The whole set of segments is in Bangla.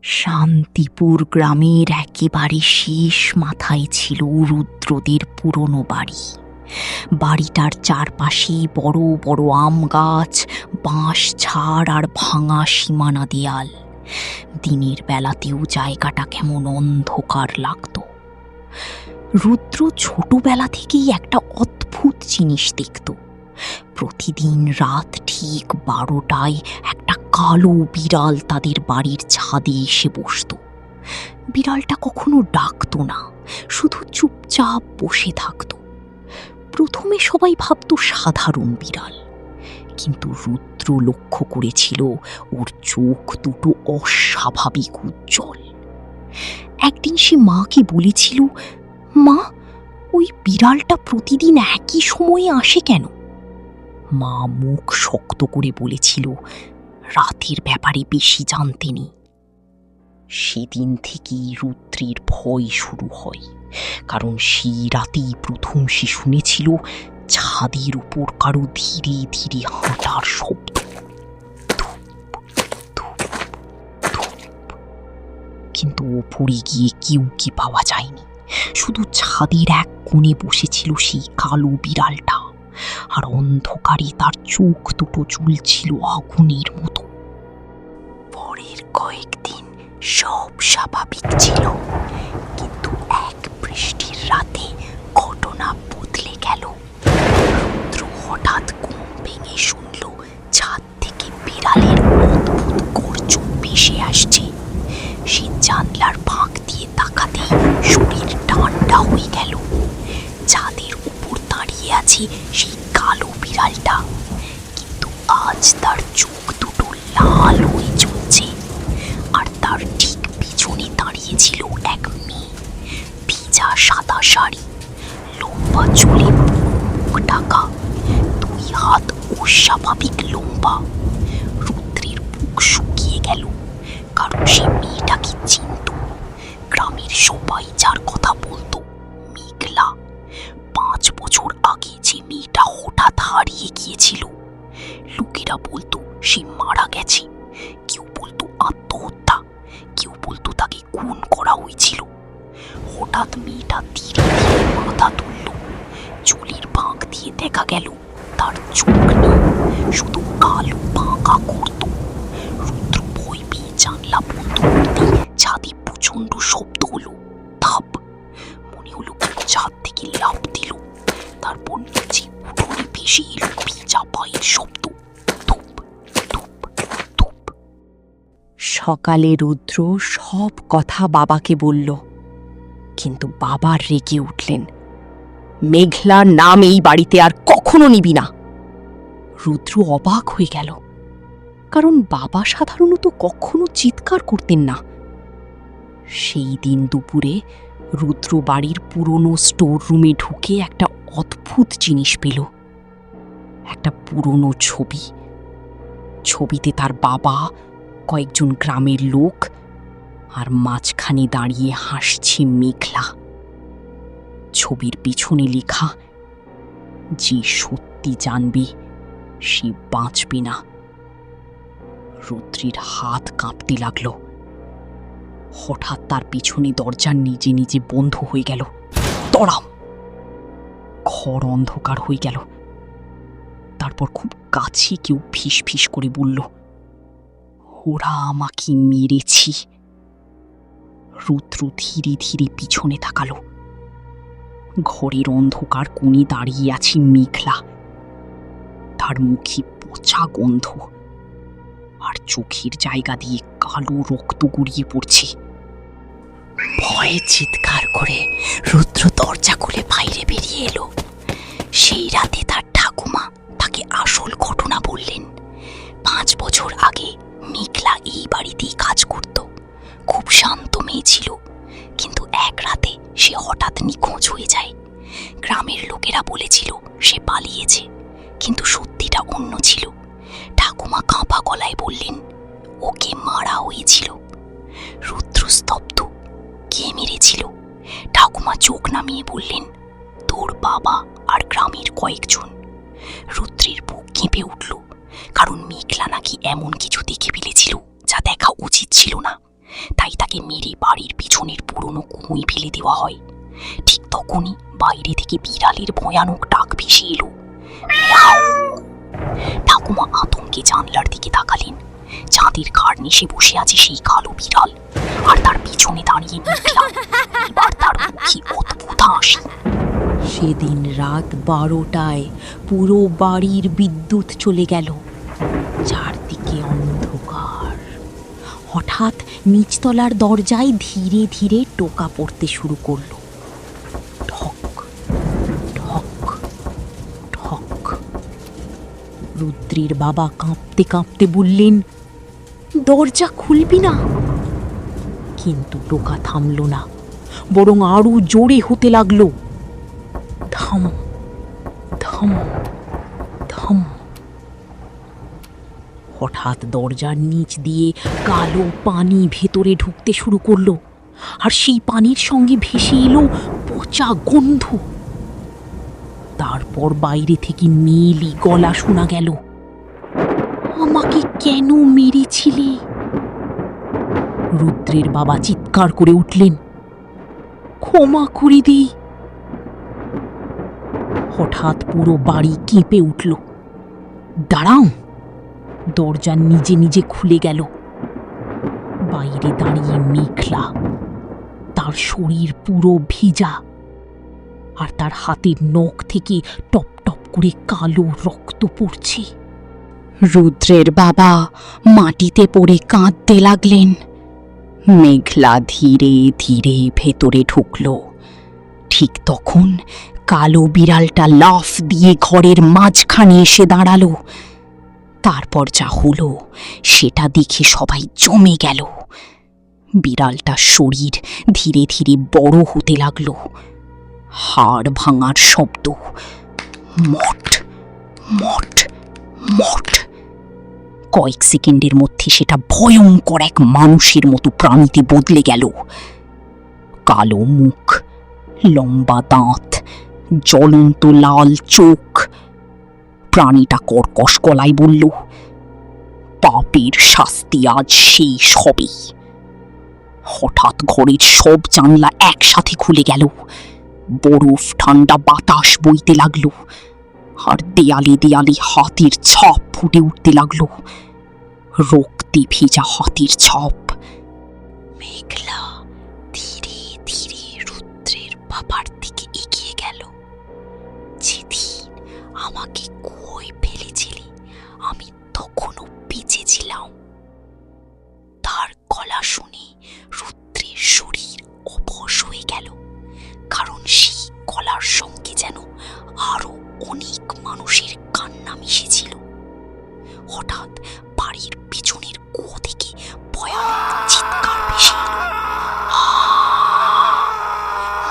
শান্তিপুর গ্রামের একেবারে শেষ মাথায় ছিল রুদ্রদের পুরনো বাড়ি। বাড়িটার চারপাশে বড় বড় আম গাছ, বাঁশ ঝাড় আর ভাঙা সীমানা দেয়াল। দিনের বেলাতেও জায়গাটা কেমন অন্ধকার লাগত। রুদ্র ছোটবেলা থেকেই একটা অদ্ভুত জিনিস দেখত। প্রতিদিন রাত ঠিক 12টায় একটা কালো বিড়াল তাদের বাড়ির ছাদে এসে বসত। বিড়ালটা কখনো ডাকত না, শুধু চুপচাপ বসে থাকত। প্রথমে সবাই ভাবত সাধারণ বিড়াল, কিন্তু রুদ্র লক্ষ্য করেছিল ওর চোখ দুটো অস্বাভাবিক উজ্জ্বল। একদিন সে মাকে বলেছিল, মা, ওই বিড়ালটা প্রতিদিন একই সময়ে আসে কেন? মা মুখ শক্ত করে বলেছিল, রাতের ব্যাপারে বেশি জানতে নেই। সেদিন থেকেই রুদ্রের ভয় শুরু হয়, কারণ সেই রাতেই প্রথম সে শুনেছিল ছাদের উপর কারো ধীরে ধীরে হাঁটার শব্দ। কিন্তু ওপরে গিয়ে কেউ কি পাওয়া যায়নি, শুধু ছাদের এক কোণে বসেছিল সেই কালো বিড়ালটা, আর অন্ধকারে তার চোখ দুটো জ্বলছিল আগুনের মতো। পরের কয়েকদিন সব স্বাভাবিক ছিল, কিন্তু এক বৃষ্টির রাতে ঘটনা বদলে গেল। রুদ্র হঠাৎ ঘুম ভেঙে শুনল ছাদ থেকে বিড়ালের অদ্ভুত গর্জন ভেসে আসছে। সে জানলার ফাঁক দিয়ে তাকাতেই শরীর ঠান্ডা হয়ে গেল। ছাদের উপর দাঁড়িয়ে আছে সেই কালো বিড়ালটা, কিন্তু আজ তার চোখ দুটো লাল হয়ে জ্বলছে। আর তার ঠিক পিছনে দাঁড়িয়েছিল এক মেয়ে, ভিজা সাদা শাড়ি, লম্বা চুলে মুখ ঢাকা, 2 হাত অস্বাভাবিক লম্বা। রুদ্রের বুক শুকিয়ে গেল, কারণ সে মেয়েটাকে চিনত। গ্রামের সবাই যার কথা বলতো, মেঘলা। 5 বছর আগে যে মেয়েটা হঠাৎ হারিয়ে গিয়েছিল। লোকেরা বলতো সে মারা গেছে, কেউ বলতো আত্মহত্যা, কেউ বলতো তাকে খুন করা হয়েছিল। হঠাৎ মেয়েটা ধীরে ধীরে মাথা তুলল। চুলের ফাঁক দিয়ে দেখা গেল তার চোখ নেই, শুধু কালো বাঁকা করত। রুদ্র ভয় পেয়ে জানলা বন্ধ করতেই ছাদে প্রচন্ড শব্দ হলো। ধাপ! মনে হলো ছাদ থেকে লাফ দিল। তারপর নিচে উঠোনে ভেসে এলো ভিজা পায়ের শব্দ। ধূপ ধূপ ধূপ। সকালে রুদ্র সব কথা বাবাকে বলল, কিন্তু বাবা রেগে উঠলেন। মেঘলার নাম এই বাড়িতে আর কখনো নিবি না। রুদ্র অবাক হয়ে গেল, কারণ বাবা সাধারণত কখনো চিৎকার করতেন না। সেই দিন দুপুরে রুদ্র বাড়ির পুরনো স্টোর রুমে ঢুকে একটা অদ্ভুত জিনিস পেল। একটা পুরনো ছবি। ছবিতে তার বাবা, কয়েকজন গ্রামের লোক, আর মাঝখানে দাঁড়িয়ে হাসছে মেঘলা। ছবির পিছনে লেখা, যে সত্যি জানবে সে বাঁচবে না। রুদ্রের হাত কাঁপতে লাগলো। হঠাৎ তার পিছনে দরজা নিজে নিজে বন্ধ হয়ে গেল। দড়াম! ঘর অন্ধকার হয়ে গেল। তারপর খুব কাছে কেউ ফিস ফিস করে বলল, ওরা আমাকে মেরেছি। রুদ্র ধীরে ধীরে পিছনে তাকালো। ঘরের অন্ধকার কোণে দাঁড়িয়ে আছে মেঘলা। তার মুখে পচা গন্ধ, আর চোখের জায়গা দিয়ে কালো রক্ত গড়িয়ে পড়ছে। ভয়ে চিৎকার করে রুদ্র দরজা খুলে বাইরে বেরিয়ে এলো। সেই রাতে তার ঠাকুমা তাকে আসল ঘটনা বললেন। 5 বছর আগে মেঘলা এই বাড়িতেই কাজ করত। খুব শান্ত মেয়ে ছিল, কিন্তু এক রাতে সে হঠাৎ নিখোঁজ হয়ে যায়। গ্রামের লোকেরা বলেছিল সে পালিয়েছে, কিন্তু সত্যিটা অন্য ছিল। ঠাকুমা কাঁপা গলায় বললেন, ওকে মারা হয়েছিল। রুদ্র স্তব্ধ। কে মেরেছিল? ঠাকুমা চোখ নামিয়ে বললেন, তোর বাবা আর গ্রামের কয়েকজন। রুদ্রের বুক কেঁপে উঠল, কারণ মেঘলা নাকি এমন কিছু দেখে ফেলেছিল যা দেখা উচিত ছিল না। তাই তাকে মেরে বাড়ির পিছনের পুরনো কুঁই ফেলে দেওয়া হয়। ঠিক তখনই বাইরে থেকে বিড়ালের ভয়ানক ডাক ভেসে এলো, মিয়াও। ঠাকুমা আতঙ্কে জানলার দিকে তাকালেন। চাঁদের ঘাড় নিশে বসে আছে সেই কালো বিড়াল, আর তার পিছনে দাঁড়িয়ে মেঘলা। এবার তার মুখে অদ্ভুত হাসি। সেদিন রাত 12টায় পুরো বাড়ির বিদ্যুৎ চলে গেল, চারদিকে অন্ধকার। হঠাৎ নিচতলার দরজায় ধীরে ধীরে টোকা পড়তে শুরু করলো। ঠক ঠক ঠক। রুদ্রের বাবা কাঁপতে কাঁপতে বললেন, দরজা খুলবি না? কিন্তু টোকা থামল না, বরং আরো জোরে হতে লাগলো। ধম ধম ধম। হঠাৎ দরজার নিচ দিয়ে কালো পানি ভেতরে ঢুকতে শুরু করলো, আর সেই পানির সঙ্গে ভেসে এলো পচা গন্ধ। তারপর বাইরে থেকে নীলি গলা শোনা গেল, আমাকে কেন মেরেছিলে? রুদ্রের বাবা চিৎকার করে উঠলেন, ক্ষমা করে দিই। হঠাৎ পুরো বাড়ি কেঁপে উঠল। দাঁড়াও! দরজা নিজে নিজে খুলে গেল। বাইরে দাঁড়িয়ে মেঘলা, তার শরীর পুরো ভিজা, আর তার হাতের নখ থেকে টপ টপ করে কালো রক্ত পড়ছে। রুদ্রের বাবা মাটিতে পড়ে কাঁদতে লাগলেন। মেঘলা ধীরে ধীরে ভেতরে ঢুকল। ঠিক তখন কালো বিড়ালটা লাফ দিয়ে ঘরের মাঝখানে এসে দাঁড়ালো। তারপর যা হলো সেটা দেখে সবাই জমে গেল। বিড়ালটার শরীর ধীরে ধীরে বড় হতে লাগলো। হাড় ভাঙার শব্দ, মট মট মট। কয়েক সেকেন্ডের মধ্যে সেটা ভয়ঙ্কর এক মানুষের মতো প্রাণীতে বদলে গেল। কালো মুখ, লম্বা দাঁত, জ্বলন্ত লাল চোখ। প্রাণীটা কর্কশ গলায় বলল, পাপের শাস্তি আজ শেষ হবে। হঠাৎ ঘরের সব জানলা একসাথে খুলে গেল। বরফ ঠান্ডা বাতাস বইতে লাগলো, আর দেয়ালে দেয়ালে হাতের ছাপ ফুটে উঠতে লাগলো। রক্তে ভেজা হাতের ছাপ। মেঘলা ধীরে ধীরে রুদ্রের বাবার দিকে এগিয়ে গেল। যেদিন আমাকে কুয়োয় ফেলেছিলি আমি তখনও বেঁচে ছিলাম। তার গলা শুনে রুদ্রের শরীর অবশ হয়ে গেল, কারণ সেই গলার সঙ্গে যেন আরো অনেক মানুষের কান্না মিশেছিল। হঠাৎ বাড়ির পিছনের কুয়ো থেকে ভয়ানক চিৎকার ভেসে এলো।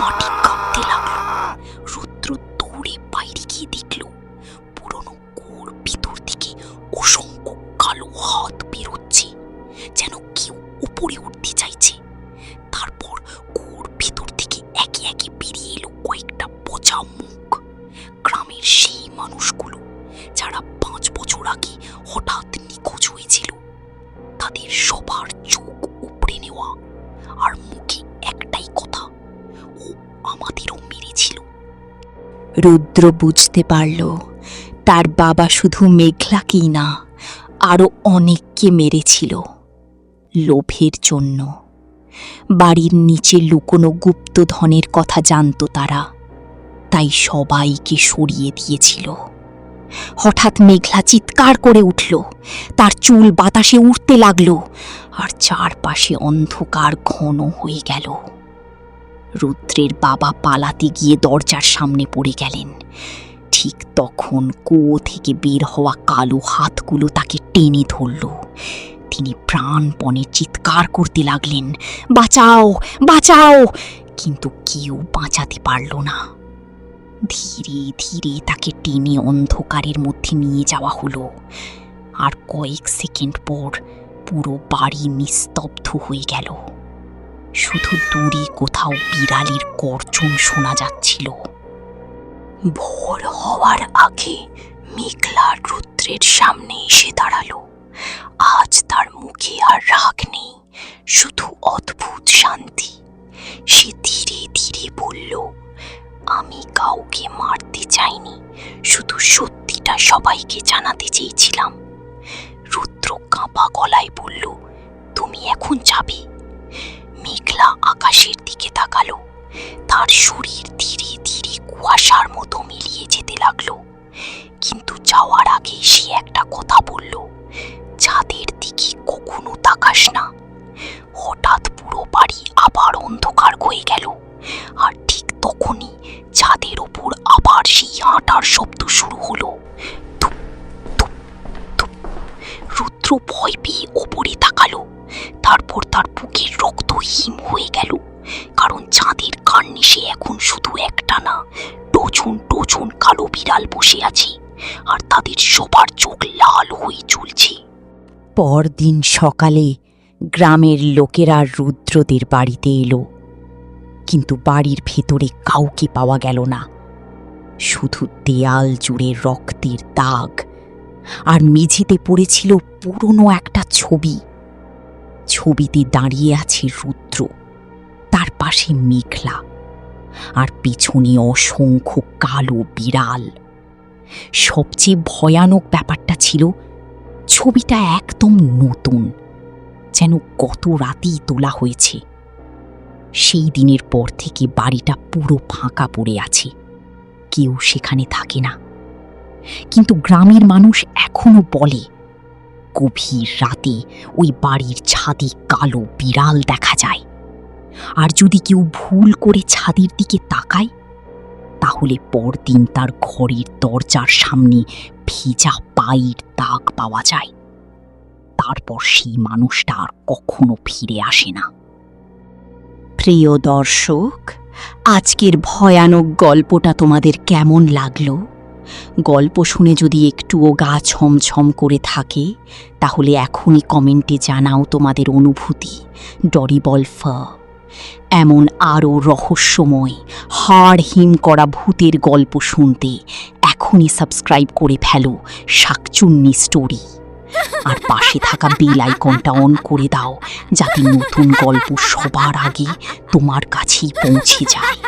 মাটি কাঁপতে লাগলো। রুদ্র দৌড়ে বাইরে গিয়ে দেখল পুরনো কুয়োর ভিতর থেকে অসংখ্য কালো হাত বেরোচ্ছে, যেন কেউ উপরে উঠতে চাইছে। তারপর কুয়োর ভিতর থেকে একে একে বেরিয়ে এলো কয়েকটা পচা মুখ। গ্রামের সেই মানুষগুলো যারা 5 বছর আগে হঠাৎ নিখোঁজ হয়েছিল, তাদের সবার চোখ উপড়ে নেওয়া, আর মুখে একটাই কথা, ও আমাদেরও মেরেছিল। রুদ্র বুঝতে পারল তার বাবা শুধু মেঘলাকেই না, আরো অনেককে মেরেছিল লোভের জন্য। বাড়ির নিচে লুকোনো গুপ্তধনের কথা জানত তারা, তাই সবাইকে সরিয়ে দিয়েছিল। হঠাৎ মেঘলা চিৎকার করে উঠল, তার চুল বাতাসে উড়তে লাগলো, আর চারপাশে অন্ধকার ঘন হয়ে গেল। রুদ্রের বাবা পালাতে গিয়ে দরজার সামনে পড়ে গেলেন। ঠিক তখন কুয়ো থেকে বের হওয়া কালো হাতগুলো তাকে টেনে ধরল। তিনি প্রাণপণে চিৎকার করতে লাগলেন, বাঁচাও বাঁচাও! কিন্তু কেউ বাঁচাতে পারল না। ধীরে ধীরে তাকে টেনে অন্ধকারের মধ্যে নিয়ে যাওয়া হলো, আর কয়েক সেকেন্ড পর পুরো বাড়ি নিস্তব্ধ হয়ে গেল। শুধু দূরে কোথাও বিড়ালের গর্জন শোনা যাচ্ছিল। ভোর হওয়ার আগে মেঘলা রুদ্রের সামনে এসে দাঁড়ালো। আজ তার মুখে আর রাগ নেই, শুধু অদ্ভুত শান্তি। সে ধীরে ধীরে বলল, আমি কাউকে মারতে চাইনি, শুধু সত্যিটা সবাইকে জানাতে চেয়েছিলাম। রুদ্র কাঁপা গলায় বলল, তুমি এখন যাবে? মেঘলা আকাশের দিকে তাকালো। তার শরীর ধীরে ধীরে কুয়াশার মতো মিলিয়ে যেতে লাগলো। কিন্তু যাওয়ার আগে সে একটা কথা বলল, চাঁদের দিকে কখনো তাকাস না। হঠাৎ পুরো বাড়ি আবার অন্ধকার হয়ে গেল, আর ঠিক তখনই ছাদের ওপর আবার সেই হাঁটার শব্দ শুরু হলো। ধুপ, ধুপ, ধুপ। রুদ্র ভয় পেয়ে ওপরে তাকালো। তারপর তার বুকের রক্ত হিম হয়ে গেল, কারণ চাঁদের কার্নিশে এখন শুধু একটা না, ডজন ডজন কালো বিড়াল বসে আছে, আর তাদের সবার চোখ লাল হয়ে জ্বলছে। পরদিন সকালে গ্রামের লোকেরা রুদ্রদের বাড়িতে এলো, কিন্তু বাড়ির ভেতরে কাউকে পাওয়া গেল না। শুধু দেয়াল জুড়ে রক্তের দাগ, আর মেঝেতে পড়েছিল পুরনো একটা ছবি। ছবিতে দাঁড়িয়ে আছে রুদ্র, তার পাশে মেঘলা, আর পেছনে অসংখ্য কালো বিড়াল। সবচেয়ে ভয়ানক ব্যাপারটা ছিল, ছবিটা একদম নতুন, যেন গত রাতেই তোলা হয়েছে। সেই দিনের পর থেকে বাড়িটা পুরো ফাঁকা পড়ে আছে, কেউ সেখানে থাকে না। কিন্তু গ্রামের মানুষ এখনো বলে, গভীর রাতে ওই বাড়ির ছাদে কালো বিড়াল দেখা যায়, আর যদি কেউ ভুল করে ছাদের দিকে তাকায়, তাহলে পরদিন তার ঘরের দরজার সামনে ভেজা পায়ের দাগ পাওয়া যায়। তারপর সেই মানুষটা আর কখনো ফিরে আসে না। প্রিয় দর্শক, আজকের ভয়ানক গল্পটা তোমাদের কেমন লাগলো? গল্প শুনে যদি একটুও গা ছমছম করে থাকে, তাহলে এখনই কমেন্টে জানাও তোমাদের অনুভূতি। ডরিবল ফার এমন আরও রহস্যময়, হাড় হিম করা ভূতের গল্প শুনতে এখনই সাবস্ক্রাইব করে ফেলো শাকচুন্নি স্টোরি, আর পাশে থাকা বেল আইকনটা অন করে দাও, যাতে নতুন গল্প সবার আগে তোমার কাছেই পৌঁছে যায়।